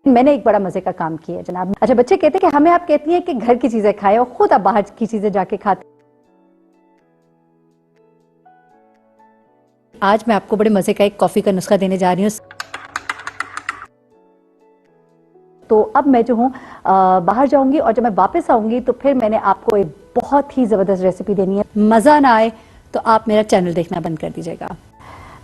मैंने एक बड़ा मजे का काम किया है जनाब। अच्छा, बच्चे कहते हैं कि हमें आप कहती हैं कि घर की चीजें खाएं और खुद आप बाहर की चीजें जाके खाते। आज मैं आपको बड़े मजे का एक कॉफी का नुस्खा देने जा रही हूँ। तो अब मैं जो हूँ बाहर जाऊंगी और जब मैं वापस आऊंगी तो फिर मैंने आपको एक बहुत ही जबरदस्त रेसिपी देनी है। मजा ना आए तो आप मेरा चैनल देखना बंद कर दीजिएगा।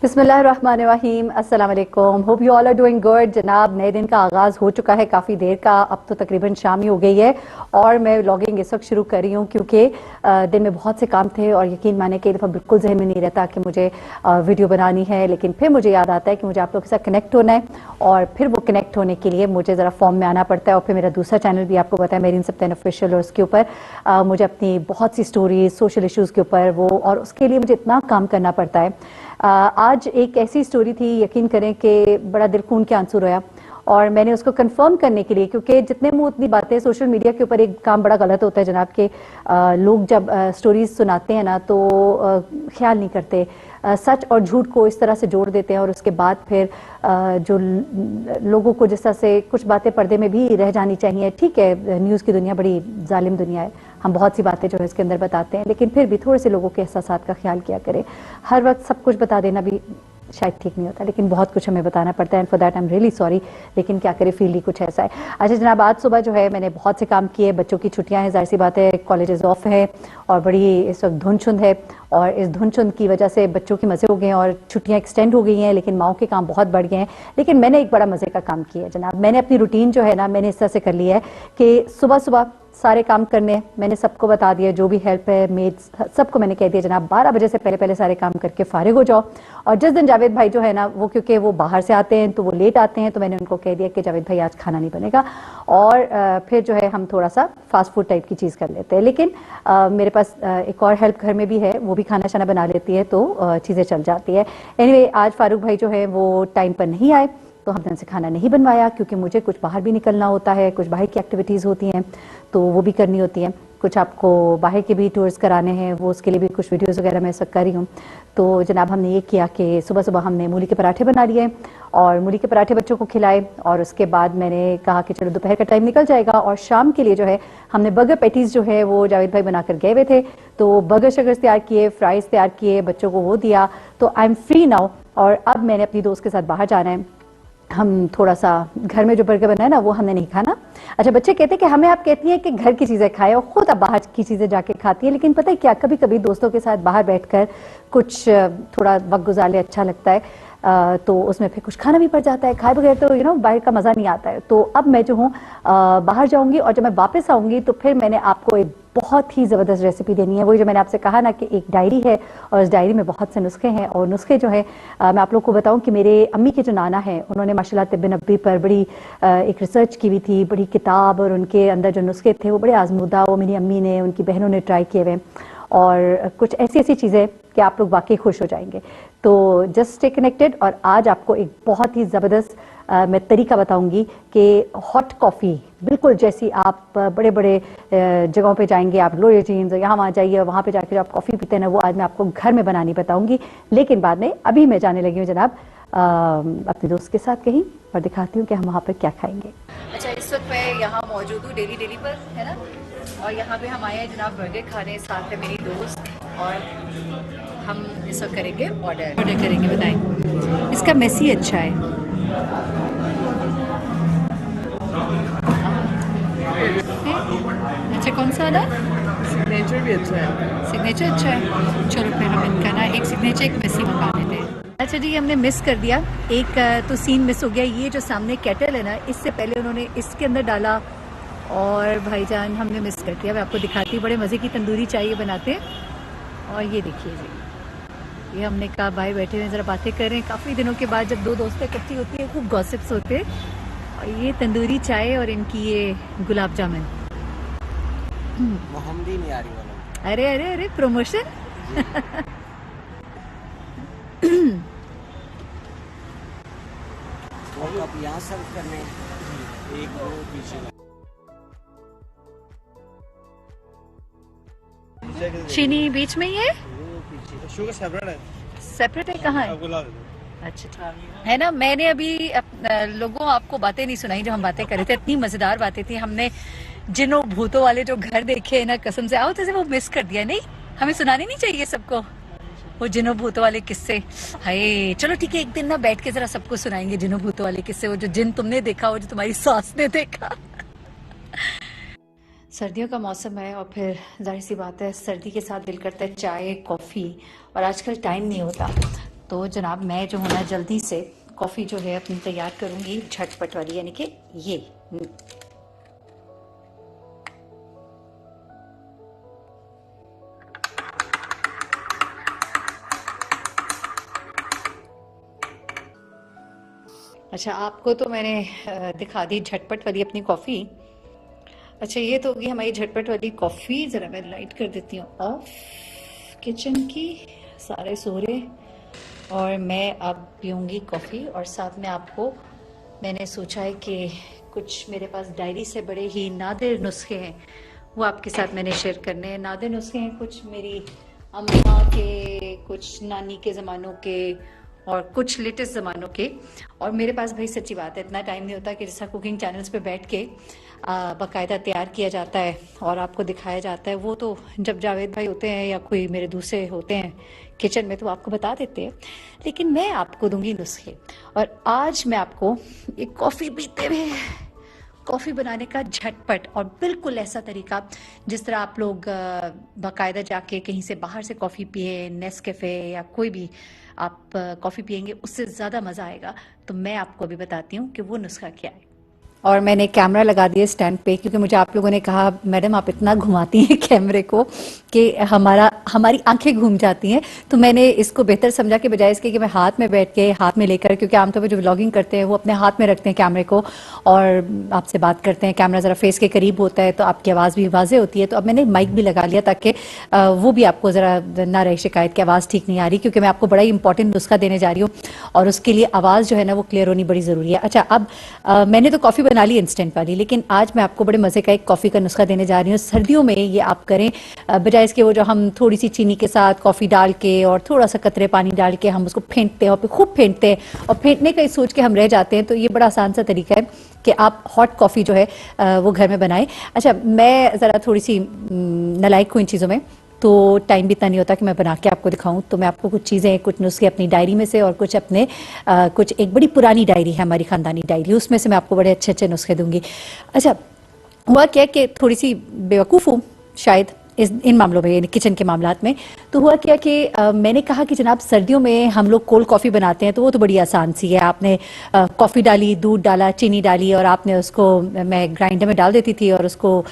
बिस्मिल्लाहिर्रहमानिर्रहीम, अस्सलाम वालेकुम। Hope you all are doing good. जनाब, नए दिन का आगाज़ हो चुका है काफ़ी देर का, अब तो तकरीबन शाम ही हो गई है और मैं व्लॉगिंग इस वक्त शुरू कर रही हूँ क्योंकि दिन में बहुत से काम थे और यकीन माने कि एक दफ़ा बिल्कुल जहन में नहीं रहता कि मुझे वीडियो बनानी है, लेकिन फिर मुझे याद आता है कि मुझे आप लोगों के साथ कनेक्ट होना है और फिर वो कनेक्ट होने के लिए मुझे ज़रा फॉर्म में आना पड़ता है। और फिर मेरा दूसरा चैनल भी आपको पता है, मेरी इंसप्टेन ऑफिशियल, और उसके ऊपर मुझे अपनी बहुत सी स्टोरीज सोशल इशूज़ के ऊपर वो, और उसके लिए मुझे इतना काम करना पड़ता है। आज एक ऐसी स्टोरी थी, यकीन करें कि बड़ा दिल खून के आंसू रोया और मैंने उसको कंफर्म करने के लिए, क्योंकि जितने मुंह उतनी बातें, सोशल मीडिया के ऊपर एक काम बड़ा गलत होता है जनाब के लोग जब स्टोरीज सुनाते हैं ना तो ख्याल नहीं करते, सच और झूठ को इस तरह से जोड़ देते हैं और उसके बाद फिर जो लोगों को जिस तरह से कुछ बातें पर्दे में भी रह जानी चाहिए। ठीक है, न्यूज़ की दुनिया बड़ी जालिम दुनिया है, हम बहुत सी बातें जो है इसके अंदर बताते हैं, लेकिन फिर भी थोड़े से लोगों के एहसासात का ख्याल किया करें। हर वक्त सब कुछ बता देना भी शायद ठीक नहीं होता, लेकिन बहुत कुछ हमें बताना पड़ता है, and for that I am really sorry, लेकिन क्या करें, फील ही कुछ ऐसा है। अच्छा जनाब, आज सुबह जो है मैंने बहुत से काम किए, बच्चों की छुट्टियां हैं, जाहिर सी बात है, कॉलेजेस ऑफ है और बड़ी इस वक्त धुंध है और इस धुंध की वजह से बच्चों के मजे हो गए हैं और छुट्टियां एक्सटेंड हो गई हैं, लेकिन माओ के काम बहुत बढ़ गए हैं। लेकिन मैंने एक बड़ा मजे का काम किया है जनाब। मैंने अपनी रूटीन जो है ना, मैंने इस तरह से कर लिया है कि सुबह सुबह सारे काम करने, मैंने सबको बता दिया, जो भी हेल्प है मेड सबको मैंने कह दिया जनाब 12 बजे से पहले पहले सारे काम करके फारिग हो जाओ। और जिस दिन जावेद भाई जो है ना, वो क्योंकि वो बाहर से आते हैं तो वो लेट आते हैं, तो मैंने उनको कह दिया कि जावेद भाई आज खाना नहीं बनेगा और फिर जो है हम थोड़ा सा फास्ट फूड टाइप की चीज़ कर लेते हैं। लेकिन मेरे पास एक और हेल्प घर में भी है, वो भी खाना शाना बना लेती है, तो चीज़ें चल जाती है। एनीवे, आज फारूक भाई जो है वो टाइम पर नहीं आए तो हमने उनसे खाना नहीं बनवाया, क्योंकि मुझे कुछ बाहर भी निकलना होता है, कुछ बाहर की एक्टिविटीज़ होती हैं तो वो भी करनी होती हैं, कुछ आपको बाहर के भी टूर्स कराने हैं, वो उसके लिए भी कुछ वीडियोस वगैरह मैं सब कर रही हूँ। तो जनाब हमने ये किया कि सुबह सुबह हमने मूली के पराठे बना लिए और मूली के पराठे बच्चों को खिलाए और उसके बाद मैंने कहा कि चलो दोपहर का टाइम निकल जाएगा और शाम के लिए जो है हमने बर्गर पैटीज़ जो है वो जावेद भाई बनाकर गए हुए थे, तो बर्गर शगर तैयार किए, फ्राइज़ तैयार किए, बच्चों को वो दिया। तो आई एम फ्री नाउ और अब मैंने अपनी दोस्त के साथ बाहर जाना है। हम थोड़ा सा घर में जो बर्गर बना है ना वो हमने नहीं खाना। अच्छा, बच्चे कहते हैं कि हमें आप कहती हैं कि घर की चीज़ें खाएं और खुद आप बाहर की चीज़ें जाके खाती है, लेकिन पता है क्या, कभी कभी दोस्तों के साथ बाहर बैठकर कुछ थोड़ा वक्त गुजारले अच्छा लगता है, तो उसमें फिर कुछ खाना भी पड़ जाता है, खाए बगैर तो बाहर का मज़ा नहीं आता है। तो अब मैं जो हूँ बाहर जाऊँगी और जब मैं वापस आऊँगी तो फिर मैंने आपको एक बहुत ही ज़बरदस्त रेसिपी देनी है। वही जो मैंने आपसे कहा ना कि एक डायरी है और उस डायरी में बहुत से नुस्खे हैं और नुस्खे जो है मैं आप लोग को बताऊं कि मेरे अम्मी के जो नाना हैं उन्होंने माशाल्लाह तिब्बे नब्बी पर बड़ी एक रिसर्च की हुई थी, बड़ी किताब, और उनके अंदर जो नुस्खे थे वो बड़े आजमूदा, वो मेरी अम्मी ने, उनकी बहनों ने ट्राई किए हुए और कुछ ऐसी ऐसी चीज़ें कि आप लोग वाकई खुश हो जाएंगे। तो जस्ट स्टे कनेक्टेड। और आज आपको एक बहुत ही ज़बरदस्त मैं तरीका बताऊंगी कि हॉट कॉफ़ी बिल्कुल जैसी आप बड़े बड़े जगहों पे जाएंगे, आप लोअर जीन्स यहाँ वहाँ जाइए, वहाँ पे जाकर आप कॉफ़ी पीते हैं ना, वो आज मैं आपको घर में बनानी बताऊंगी। लेकिन बाद में अभी मैं जाने लगी हूँ जनाब अपने दोस्त के साथ कहीं और दिखाती हूँ कि हम वहाँ पर क्या खाएंगे। अच्छा, इस वक्त मैं यहाँ मौजूद हूँ डेली पर, है ना, और यहाँ पे हम आए हैं जनाब बर्गर खाने, साथ है मेरी दोस्त और हम इस वक्त करेंगे ऑर्डर करेंगे। बताएं, इसका मेसी अच्छा है। अच्छा, कौन सा वाला? सिग्नेचर भी अच्छा है। सिग्नेचर अच्छा है, चलो फिर हम इनका ना एक सिग्नेचर एक मेसी मंगा लेते हैं। अच्छा जी, हमने मिस कर दिया एक तो सीन मिस हो गया। ये जो सामने केटल है ना, इससे पहले उन्होंने इसके अंदर डाला और भाईजान हमने मिस कर दिया। मैं आपको दिखाती हूँ, बड़े मज़े की तंदूरी चाय बनाते हैं। और ये देखिए जी, ये हमने कहा भाई बैठे हुए ज़रा बातें कर रहे हैं, काफ़ी दिनों के बाद जब दो दोस्तें इकट्ठी होती है खूब गॉसिप्स होते हैं। और ये तंदूरी चाय और इनकी ये गुलाब जामुन, मोहम्मदी नहीं आ रही वाला। अरे अरे अरे, प्रमोशन। वो कप यहाँ सर्व करने, एक वो पीछे। चीनी बीच में ही है, वो पीछे शुगर सेपरेट है। सेपरेट है, कहाँ है? अच्छा है ना। मैंने अभी लोगों आपको बातें नहीं सुनाई जो हम बातें कर रहे थे, इतनी मजेदार बातें थी। हमने जिनों भूतों वाले जो घर देखे हैं ना, कसम से आओ तो वो मिस कर दिया। नहीं, हमें सुनाने नहीं चाहिए सबको वो जिनों भूतों वाले किस्से। हाय चलो ठीक है, एक दिन ना बैठ के जरा सबको सुनाएंगे जिनों भूतों वाले किस्से, वो जो जिन तुमने देखा, वो जो तुम्हारी सास ने देखा। सर्दियों का मौसम है और फिर जाहिर सी बात है सर्दी के साथ दिल करता है चाय कॉफ़ी, और आजकल टाइम नहीं होता। तो जनाब मैं जो हूँ ना जल्दी से कॉफ़ी जो है अपनी तैयार करूँगी झटपट वाली, यानी कि ये। अच्छा आपको तो मैंने दिखा दी झटपट वाली अपनी कॉफ़ी। अच्छा ये तो होगी हमारी झटपट वाली कॉफ़ी। ज़रा मैं लाइट कर देती हूँ ऑफ किचन की, सारे सो रहे, और मैं अब पीऊँगी कॉफ़ी। और साथ में आपको मैंने सोचा है कि कुछ मेरे पास डायरी से बड़े ही नादिर नुस्खे हैं, वो आपके साथ मैंने शेयर करने हैं। नादिर नुस्खे हैं कुछ मेरी अम्मा के, कुछ नानी के ज़मानों के, और कुछ लेटेस्ट ज़मानों के। और मेरे पास भाई सच्ची बात है इतना टाइम नहीं होता कि जैसा कुकिंग चैनल्स पे बैठ के बाकायदा तैयार किया जाता है और आपको दिखाया जाता है। वो तो जब जावेद भाई होते हैं या कोई मेरे दूसरे होते हैं किचन में तो आपको बता देते हैं, लेकिन मैं आपको दूंगी नुस्खे। और आज मैं आपको एक कॉफ़ी पीते हुए कॉफ़ी बनाने का झटपट और बिल्कुल ऐसा तरीका जिस तरह आप लोग बाकायदा जाके कहीं से बाहर से कॉफ़ी पिए, नेस्कैफ़े या कोई भी आप कॉफ़ी पियेंगे, उससे ज़्यादा मज़ा आएगा। तो मैं आपको अभी बताती हूँ कि वो नुस्खा क्या है। और मैंने कैमरा लगा दिया स्टैंड पे, क्योंकि मुझे आप लोगों ने कहा मैडम आप इतना घुमाती हैं कैमरे को कि हमारी आंखें घूम जाती हैं। तो मैंने इसको बेहतर समझा कि बजाय इसके कि मैं हाथ में बैठ के हाथ में लेकर, क्योंकि आमतौर पर जो व्लॉगिंग करते हैं वो अपने हाथ में रखते हैं कैमरे को और आपसे बात करते हैं, कैमरा ज़रा फेस के करीब होता है तो आपकी आवाज़ भी वाज़े होती है। तो अब मैंने माइक भी लगा लिया ताकि वो भी आपको ज़रा ना रहे शिकायत की आवाज़ ठीक नहीं आ रही, क्योंकि मैं आपको बड़ा ही इंपॉर्टेंट नुस्खा देने जा रही हूँ और उसके लिए आवाज़ जो है ना वो क्लियर होनी बड़ी ज़रूरी है। अच्छा अब मैंने तो कॉफ़ी बना ली इंस्टेंट वाली, लेकिन आज मैं आपको बड़े मज़े का एक कॉफ़ी का नुस्खा देने जा रही हूँ। सर्दियों में ये आप करें, बजाय इसके वो जो हम थोड़ी सी चीनी के साथ कॉफ़ी डाल के और थोड़ा सा कतरे पानी डाल के हम उसको फेंटते हैं और फिर खूब फेंटते हैं और फेंटने का ही सोच के हम रह जाते हैं। तो ये बड़ा आसान सा तरीका है कि आप हॉट कॉफ़ी जो है वो घर में बनाएं। अच्छा मैं ज़रा थोड़ी सी नालायक हूँ इन चीज़ों में, तो टाइम भी इतना नहीं होता कि मैं बना के आपको दिखाऊं। तो मैं आपको कुछ चीज़ें, कुछ नुस्खे अपनी डायरी में से और कुछ अपने कुछ एक बड़ी पुरानी डायरी है हमारी ख़ानदानी डायरी, उसमें से मैं आपको बड़े अच्छे अच्छे नुस्खे दूंगी। अच्छा हुआ क्या कि थोड़ी सी बेवकूफ़ हूँ शायद इन मामलों में, किचन के मामलात में। तो हुआ क्या कि मैंने कहा कि जनाब सर्दियों में हम लोग कोल्ड कॉफ़ी बनाते हैं तो वो तो बड़ी आसान सी है। आपने कॉफ़ी डाली, दूध डाला, चीनी डाली और आपने उसको, मैं ग्राइंडर में डाल देती थी और उसको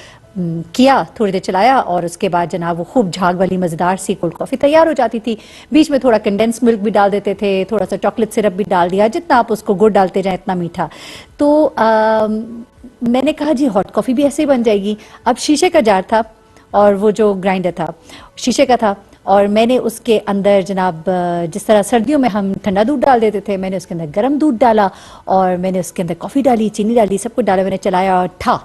किया, थोड़ी देर चलाया और उसके बाद जनाब वो खूब झाग वाली मज़ेदार सी कोल्ड कॉफ़ी तैयार हो जाती थी। बीच में थोड़ा कंडेंस मिल्क भी डाल देते थे, थोड़ा सा चॉकलेट सिरप भी डाल दिया, जितना आप उसको गुड़ डालते जाएं इतना मीठा। तो मैंने कहा जी हॉट कॉफ़ी भी ऐसे ही बन जाएगी। अब शीशे का जार था और वो जो ग्राइंडर था शीशे का था, और मैंने उसके अंदर जनाब जिस तरह सर्दियों में हम ठंडा दूध डाल देते थे, मैंने उसके अंदर गर्म दूध डाला और मैंने उसके अंदर कॉफ़ी डाली, चीनी डाली, सब कुछ डाला, मैंने चलाया और ठा,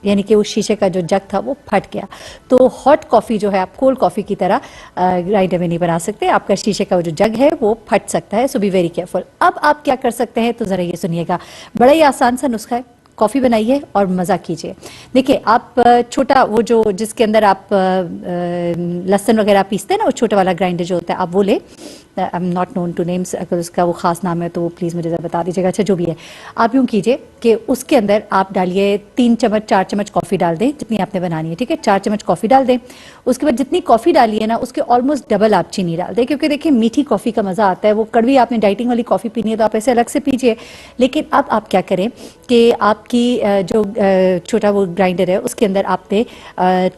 यानी कि उस शीशे का जो जग था वो फट गया। तो हॉट कॉफ़ी जो है आप कोल्ड कॉफ़ी की तरह ग्राइंडर में नहीं बना सकते, आपका शीशे का वो जो जग है वो फट सकता है। सो बी वेरी केयरफुल। अब आप क्या कर सकते हैं तो ज़रा ये सुनिएगा, बड़ा ही आसान सा नुस्खा है। कॉफ़ी बनाइए और मज़ा कीजिए। देखिए आप छोटा वो जो जिसके अंदर आप लहसुन वगैरह पीसते हैं ना, वो छोटा वाला ग्राइंडर जो होता है आप वो ले। I am not known two names, अगर उसका वो ख़ास नाम है तो वो प्लीज़ मुझे ज़रा बता दीजिएगा। अच्छा जो भी है आप यूँ कीजिए कि उसके अंदर आप डालिए 3 चम्मच 4 चम्मच कॉफ़ी डाल दें जितनी आपने बनानी है, ठीक है। 4 चम्मच कॉफ़ी डाल दें। उसके बाद जितनी कॉफ़ी डाली है ना उसके ऑलमोस्ट डबल आप चीनी डाल दें, क्योंकि देखिए मीठी कॉफ़ी का मज़ा आता है। वो कड़वी आपने डाइटिंग वाली कॉफ़ी पीनी है तो आप ऐसे अलग से पीजिए, लेकिन अब आप क्या करें कि आपकी जो छोटा वो ग्राइंडर है उसके अंदर आपने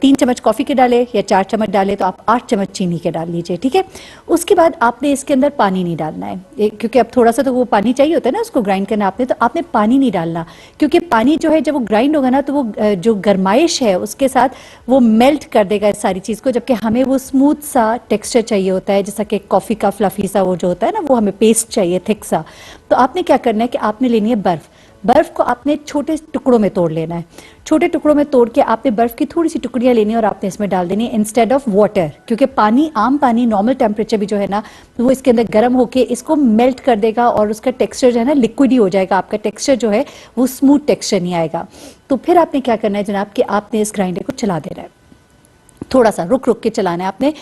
3 चम्मच कॉफ़ी के डाले या 4 चम्मच डाले तो आप 8 चम्मच चीनी के डाल लीजिए, ठीक है। उसके बाद आपने इसके अंदर पानी नहीं डालना है, क्योंकि अब थोड़ा सा तो वो पानी चाहिए होता है ना उसको ग्राइंड करना आपने, तो आपने पानी नहीं डालना, क्योंकि पानी जो है जब वो ग्राइंड होगा ना तो वो जो गर्माइश है उसके साथ वो मेल्ट कर देगा इस सारी चीज़ को, जबकि हमें वो स्मूथ सा टेक्सचर चाहिए होता है, जैसा कि कॉफ़ी का फ्लफी सा वो जो होता है ना वो हमें पेस्ट चाहिए थिक सा। तो आपने क्या करना है कि आपने लेनी है बर्फ़। बर्फ को आपने छोटे टुकड़ों में तोड़ लेना है। छोटे टुकड़ों में तोड़ के आपने बर्फ की थोड़ी सी टुकड़ियां लेनी है और आपने इसमें डाल देनी है इंस्टेड ऑफ वाटर, क्योंकि पानी, आम पानी नॉर्मल टेम्परेचर भी जो है ना वो इसके अंदर गर्म होके इसको मेल्ट कर देगा और उसका टेक्सचर जो है ना लिक्विड ही हो जाएगा। आपका टेक्सचर जो है वो स्मूथ टेक्सचर नहीं आएगा। तो फिर आपने क्या करना है जनाब कि आपने इस ग्राइंडर को चला देना है, थोड़ा सा रुक रुक के चलाना है आपने।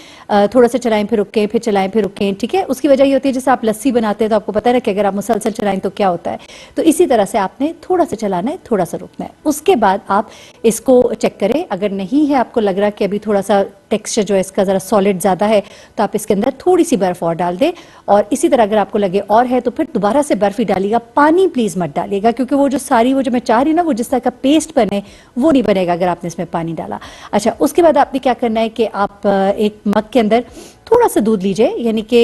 थोड़ा सा चलाएं फिर रुकें, फिर चलाएं फिर रुकें, ठीक है। उसकी वजह ये होती है जैसे आप लस्सी बनाते हैं तो आपको पता है ना कि अगर आप मुसलसल चलाएं तो क्या होता है। तो इसी तरह से आपने थोड़ा सा चलाना है, थोड़ा सा रुकना है। उसके बाद आप इसको चेक करें, अगर नहीं है आपको लग रहा कि अभी थोड़ा सा टेक्सचर जो है इसका ज़रा सॉलिड ज़्यादा है तो आप इसके अंदर थोड़ी सी बर्फ़ और डाल दें। और इसी तरह अगर आपको लगे और है तो फिर दोबारा से बर्फ़ ही डालिएगा, पानी प्लीज़ मत डालिएगा, क्योंकि वो जो मैं चाह रही हूँ ना वो जिस तरह का पेस्ट बने वो नहीं बनेगा अगर आपने इसमें पानी डाला। अच्छा, उसके बाद आपने क्या करना है कि आप एक मग के अंदर थोड़ा सा दूध लीजिए, यानी कि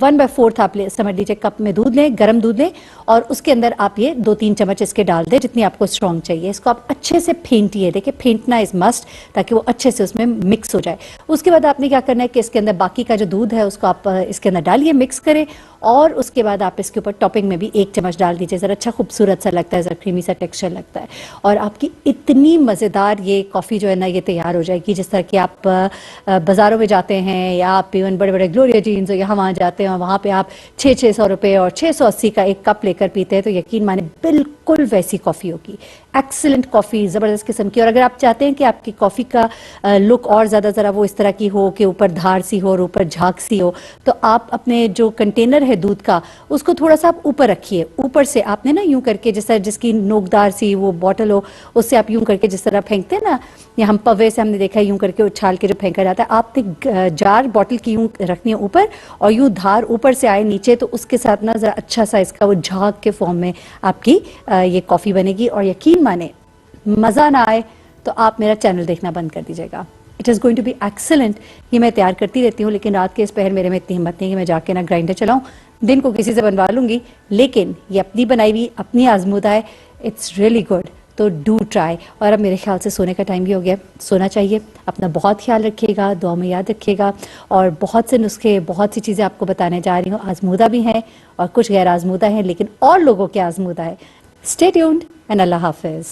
1/4 आप समझ लीजिए कप में दूध लें, गर्म दूध लें, और उसके अंदर आप ये 2-3 चम्मच इसके डाल दें जितनी आपको स्ट्रॉन्ग चाहिए। इसको आप अच्छे से फेंटिए, देखिए फेंटना इज मस्ट, ताकि वो अच्छे से उसमें मिक्स हो जाए। उसके बाद आपने क्या करना है कि इसके अंदर बाकी का जो दूध है उसको आप इसके अंदर डालिए, मिक्स करें, और उसके बाद आप इसके ऊपर टॉपिंग में भी 1 चम्मच डाल दीजिए। ज़रा अच्छा खूबसूरत सा लगता है, ज़रा क्रीमी सा टेक्सचर लगता है, और आपकी इतनी मज़ेदार ये कॉफ़ी जो है ना ये तैयार हो जाएगी। जिस तरह कि आप बाज़ारों में जाते हैं या आप इवन बड़े बड़े ग्लोरिया जीन्स या वहाँ जाते हैं, वहाँ पे आप 600 रुपये और 680 का एक कप लेकर पीते हैं, तो यकीन माने बिल्कुल वैसी कॉफ़ी होगी। एक्सीलेंट कॉफ़ी, ज़बरदस्त किस्म की। और अगर आप चाहते हैं कि आपकी कॉफ़ी का लुक और ज़्यादा ज़रा वो इस तरह की हो कि ऊपर धार सी हो और ऊपर झाग सी हो, तो आप अपने जो कंटेनर है दूध का उसको थोड़ा सा आप ऊपर रखिए। ऊपर से आपने ना यूं करके, जिस तरह जिसकी नोकदार सी वो बॉटल हो उससे आप यूं करके जिस तरह फेंकते हैं ना, या हम पवे से हमने देखा है यूं करके उछाल के जो फेंका जाता है, आपने जार बॉटल की यूं रखनी है ऊपर, और यूं धार ऊपर से आए नीचे, तो उसके साथ ना ज़रा अच्छा सा इसका वो झाग के फॉर्म में आपकी ये कॉफ़ी बनेगी। और यकीन माने मज़ा ना आए तो आप मेरा चैनल देखना बंद कर दीजिएगा। It is going to be excellent. ये मैं तैयार करती रहती हूँ, लेकिन रात के इस पहर मेरे में इतनी हिम्मत नहीं कि मैं जाके ना ग्राइंडर चलाऊँ। दिन को किसी से बनवा लूँगी, लेकिन ये अपनी बनाई हुई, अपनी आजमूदा है। इट्स रियली गुड, तो डू ट्राई। और अब मेरे ख्याल से सोने का टाइम भी हो गया, सोना चाहिए। अपना बहुत ख्याल रखिएगा, दुआ में याद रखिएगा, और बहुत से नुस्खे, बहुत सी चीज़ें आपको बताने जा रही हूँ। आजमूदा भी हैं और कुछ गैर आजमूदा हैं, लेकिन और लोगों के आजमूदा है। स्टे ट्यून्ड एंड अल्लाह हाफिज़।